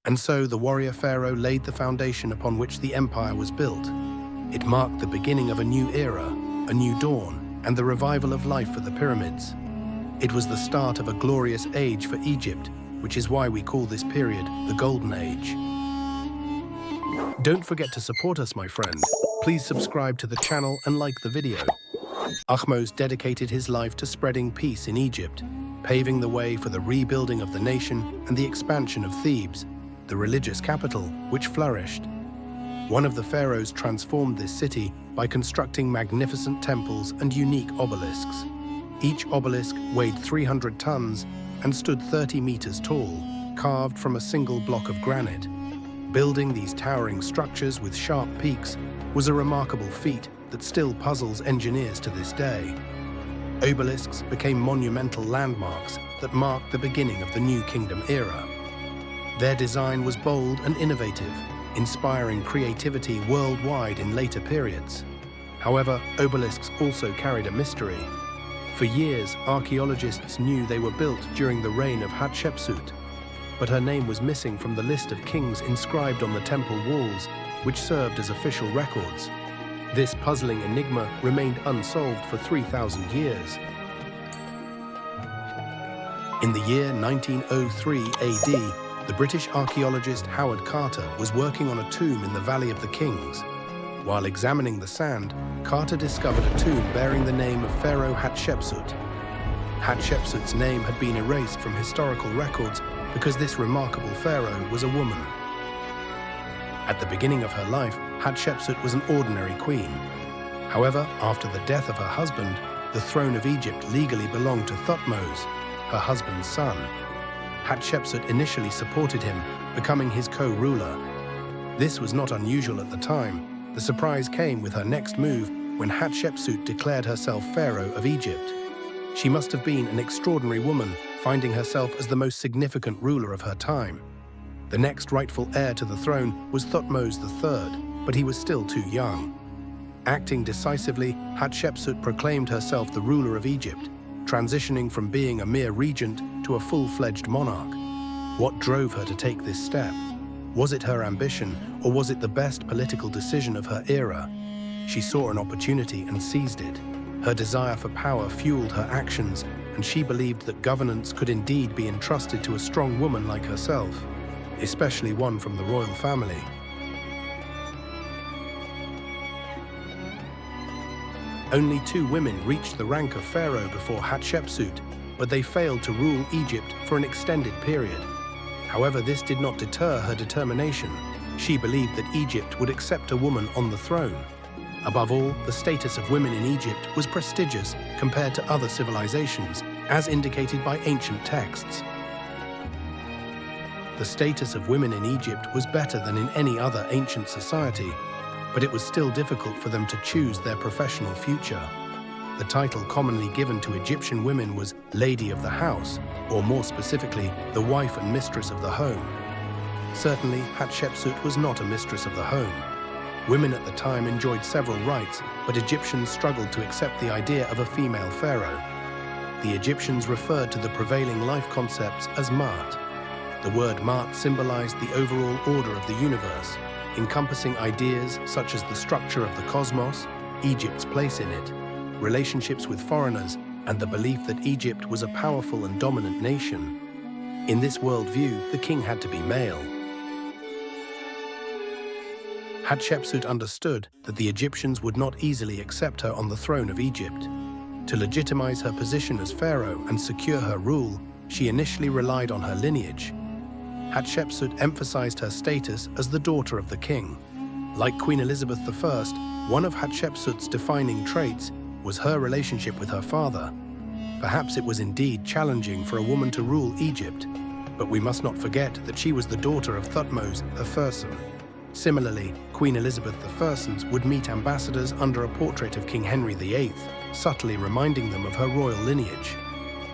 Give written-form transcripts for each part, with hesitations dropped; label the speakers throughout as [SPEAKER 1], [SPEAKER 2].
[SPEAKER 1] And so the warrior pharaoh laid the foundation upon which the empire was built. It marked the beginning of a new era, a new dawn, and the revival of life for the pyramids. It was the start of a glorious age for Egypt, which is why we call this period the Golden Age. Don't forget to support us, my friend. Please subscribe to the channel and like the video. Ahmose dedicated his life to spreading peace in Egypt, paving the way for the rebuilding of the nation and the expansion of Thebes, the religious capital, which flourished. One of the pharaohs transformed this city by constructing magnificent temples and unique obelisks. Each obelisk weighed 300 tons and stood 30 meters tall, carved from a single block of granite. Building these towering structures with sharp peaks was a remarkable feat that still puzzles engineers to this day. Obelisks became monumental landmarks that marked the beginning of the New Kingdom era. Their design was bold and innovative, inspiring creativity worldwide in later periods. However, obelisks also carried a mystery. For years, archaeologists knew they were built during the reign of Hatshepsut, but her name was missing from the list of kings inscribed on the temple walls, which served as official records. This puzzling enigma remained unsolved for 3,000 years. In the year 1903 AD, the British archaeologist Howard Carter was working on a tomb in the Valley of the Kings. While examining the sand, Carter discovered a tomb bearing the name of Pharaoh Hatshepsut. Hatshepsut's name had been erased from historical records because this remarkable pharaoh was a woman. At the beginning of her life, Hatshepsut was an ordinary queen. However, after the death of her husband, the throne of Egypt legally belonged to Thutmose, her husband's son. Hatshepsut initially supported him, becoming his co-ruler. This was not unusual at the time. The surprise came with her next move when Hatshepsut declared herself Pharaoh of Egypt. She must have been an extraordinary woman, finding herself as the most significant ruler of her time. The next rightful heir to the throne was Thutmose III, but he was still too young. Acting decisively, Hatshepsut proclaimed herself the ruler of Egypt, transitioning from being a mere regent to a full-fledged monarch. What drove her to take this step? Was it her ambition, or was it the best political decision of her era? She saw an opportunity and seized it. Her desire for power fueled her actions, and she believed that governance could indeed be entrusted to a strong woman like herself, especially one from the royal family. Only 2 women reached the rank of pharaoh before Hatshepsut, but they failed to rule Egypt for an extended period. However, this did not deter her determination. She believed that Egypt would accept a woman on the throne. Above all, the status of women in Egypt was prestigious compared to other civilizations, as indicated by ancient texts. The status of women in Egypt was better than in any other ancient society, but it was still difficult for them to choose their professional future. The title commonly given to Egyptian women was Lady of the House, or more specifically, the wife and mistress of the home. Certainly, Hatshepsut was not a mistress of the home. Women at the time enjoyed several rights, but Egyptians struggled to accept the idea of a female pharaoh. The Egyptians referred to the prevailing life concepts as Ma'at. The word Ma'at symbolized the overall order of the universe, encompassing ideas such as the structure of the cosmos, Egypt's place in it, relationships with foreigners, and the belief that Egypt was a powerful and dominant nation. In this worldview, the king had to be male. Hatshepsut understood that the Egyptians would not easily accept her on the throne of Egypt. To legitimize her position as pharaoh and secure her rule, she initially relied on her lineage. Hatshepsut emphasized her status as the daughter of the king. Like Queen Elizabeth I, one of Hatshepsut's defining traits was her relationship with her father. Perhaps it was indeed challenging for a woman to rule Egypt, but we must not forget that she was the daughter of Thutmose I. Similarly, Queen Elizabeth I would meet ambassadors under a portrait of King Henry VIII, subtly reminding them of her royal lineage.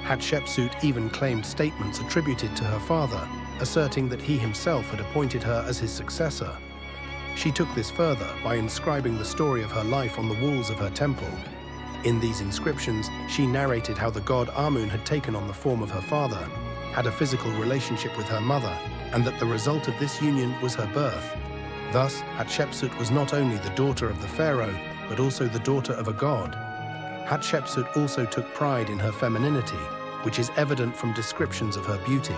[SPEAKER 1] Hatshepsut even claimed statements attributed to her father, asserting that he himself had appointed her as his successor. She took this further by inscribing the story of her life on the walls of her temple. In these inscriptions, she narrated how the god Amun had taken on the form of her father, had a physical relationship with her mother, and that the result of this union was her birth. Thus, Hatshepsut was not only the daughter of the pharaoh, but also the daughter of a god. Hatshepsut also took pride in her femininity, which is evident from descriptions of her beauty.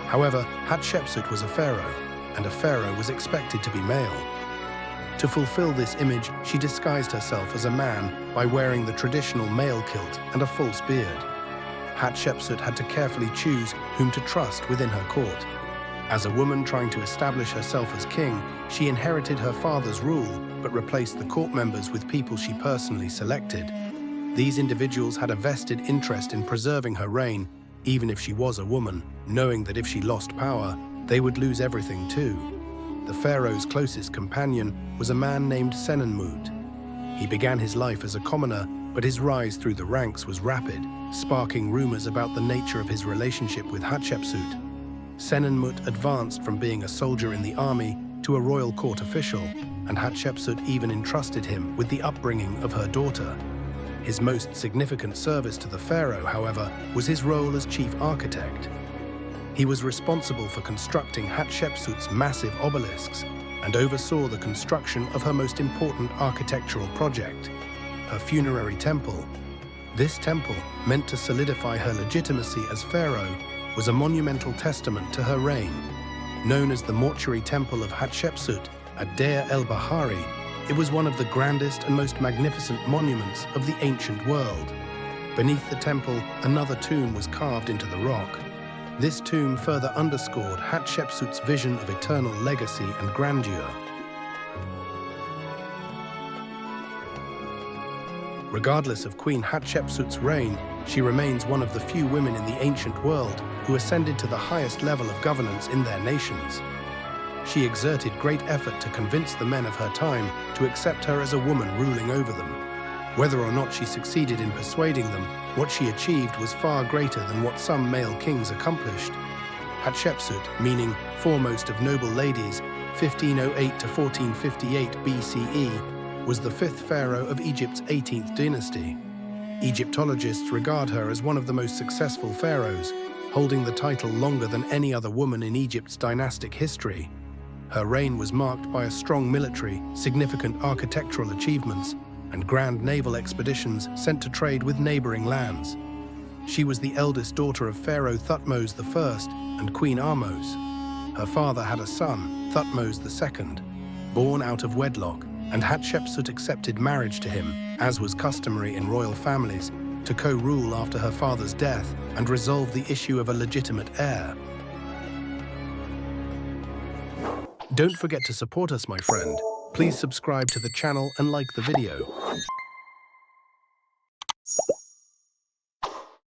[SPEAKER 1] However, Hatshepsut was a pharaoh, and a pharaoh was expected to be male. To fulfill this image, she disguised herself as a man by wearing the traditional male kilt and a false beard. Hatshepsut had to carefully choose whom to trust within her court. As a woman trying to establish herself as king, she inherited her father's rule, but replaced the court members with people she personally selected. These individuals had a vested interest in preserving her reign, even if she was a woman, knowing that if she lost power, they would lose everything too. The pharaoh's closest companion was a man named Senenmut. He began his life as a commoner, but his rise through the ranks was rapid, sparking rumors about the nature of his relationship with Hatshepsut. Senenmut advanced from being a soldier in the army to a royal court official, and Hatshepsut even entrusted him with the upbringing of her daughter. His most significant service to the pharaoh, however, was his role as chief architect. He was responsible for constructing Hatshepsut's massive obelisks and oversaw the construction of her most important architectural project, her funerary temple. This temple, meant to solidify her legitimacy as pharaoh, was a monumental testament to her reign. Known as the Mortuary Temple of Hatshepsut at Deir el-Bahari, it was one of the grandest and most magnificent monuments of the ancient world. Beneath the temple, another tomb was carved into the rock. This tomb further underscored Hatshepsut's vision of eternal legacy and grandeur. Regardless of Queen Hatshepsut's reign, she remains one of the few women in the ancient world who ascended to the highest level of governance in their nations. She exerted great effort to convince the men of her time to accept her as a woman ruling over them. Whether or not she succeeded in persuading them, what she achieved was far greater than what some male kings accomplished. Hatshepsut, meaning foremost of noble ladies, 1508 to 1458 BCE, was the fifth pharaoh of Egypt's 18th dynasty. Egyptologists regard her as one of the most successful pharaohs, holding the title longer than any other woman in Egypt's dynastic history. Her reign was marked by a strong military, significant architectural achievements, and grand naval expeditions sent to trade with neighboring lands. She was the eldest daughter of Pharaoh Thutmose I and Queen Ahmose. Her father had a son, Thutmose II, born out of wedlock, and Hatshepsut accepted marriage to him, as was customary in royal families, to co-rule after her father's death and resolve the issue of a legitimate heir. Don't forget to support us, my friend. Please subscribe to the channel and like the video.